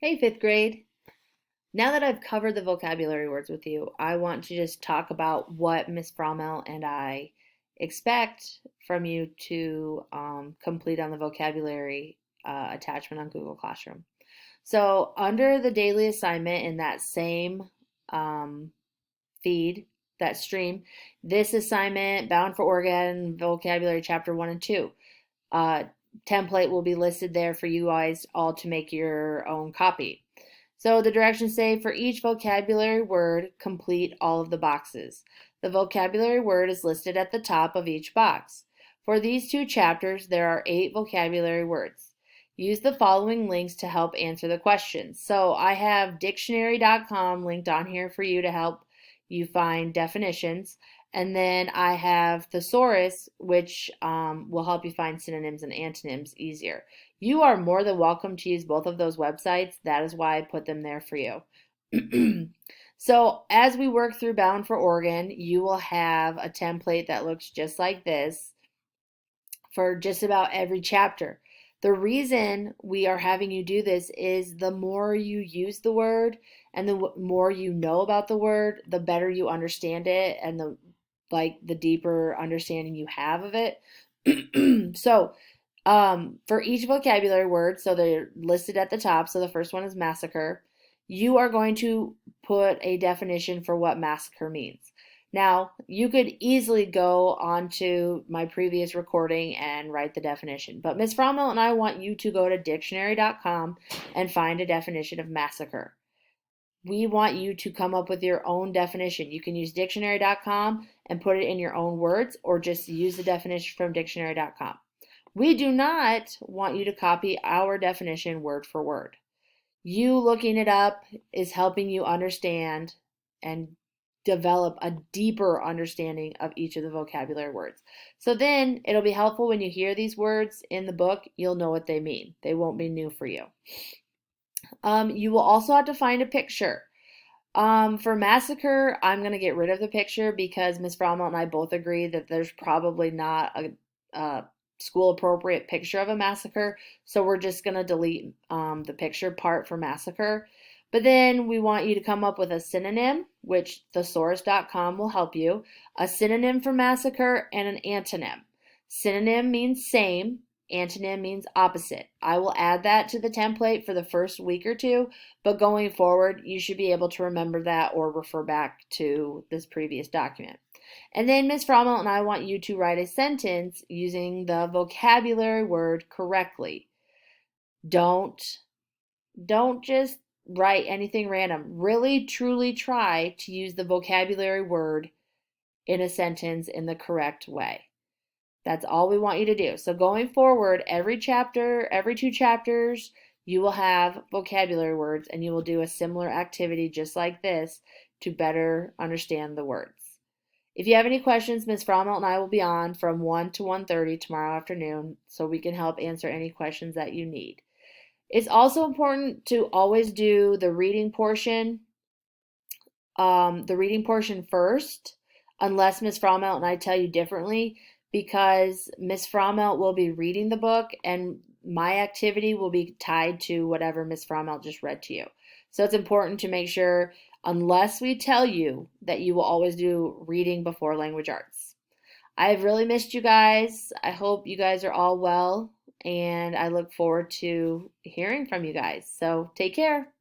Hey, fifth grade. Now that I've covered the vocabulary words with you, I want to just talk about what Miss Frommel and I expect from you to complete on the vocabulary attachment on Google Classroom. So, under the daily assignment in that same um, feed, that stream, this assignment, Bound for Oregon, Vocabulary Chapter 1 and 2, uh, template will be listed there for you guys all to make your own copy. So the directions say for each vocabulary word, complete all of the boxes. The vocabulary word is listed at the top of each box. For these two chapters, there are 8 vocabulary words. Use the following links to help answer the questions. So I have dictionary.com linked on here for you to help you find definitions. And then I have Thesaurus, which will help you find synonyms and antonyms easier. You are more than welcome to use both of those websites. That is why I put them there for you. So as we work through Bound for Oregon, you will have a template that looks just like this for just about every chapter. The reason we are having you do this is the more you use the word and the more you know about the word, the better you understand it and the deeper understanding you have of it. So, for each vocabulary word, so they're listed at the top. So the first one is massacre. You are going to put a definition for what massacre means. Now, you could easily go onto my previous recording and write the definition, but Ms. Frommel and I want you to go to dictionary.com and find a definition of massacre. We want you to come up with your own definition. You can use dictionary.com and put it in your own words, or just use the definition from dictionary.com. We do not want you to copy our definition word for word. You looking it up is helping you understand and develop a deeper understanding of each of the vocabulary words. So then it'll be helpful when you hear these words in the book, you'll know what they mean. They won't be new for you. You will also have to find a picture. For massacre, I'm going to get rid of the picture because Ms. Frommel and I both agree that there's probably not a school appropriate picture of a massacre. So we're just going to delete the picture part for massacre. But then we want you to come up with a synonym, which thesaurus.com will help you, a synonym for massacre, and an antonym. Synonym means same, antonym means opposite. I will add that to the template for the first week or two, but going forward, you should be able to remember that or refer back to this previous document. And then Ms. Frommel and I want you to write a sentence using the vocabulary word correctly. Don't just write anything random. Really, truly try to use the vocabulary word in a sentence in the correct way. That's all we want you to do. So going forward, every chapter, every 2 chapters, you will have vocabulary words and you will do a similar activity just like this to better understand the words. If you have any questions, Ms. Frommel and I will be on from 1 to 1:30 tomorrow afternoon so we can help answer any questions that you need. It's also important to always do the reading portion first, unless Ms. Frommel and I tell you differently, because Ms. Frommel will be reading the book and my activity will be tied to whatever Ms. Frommel just read to you. So it's important to make sure, unless we tell you, that you will always do reading before language arts. I've really missed you guys. I hope you guys are all well, and I look forward to hearing from you guys. So take care.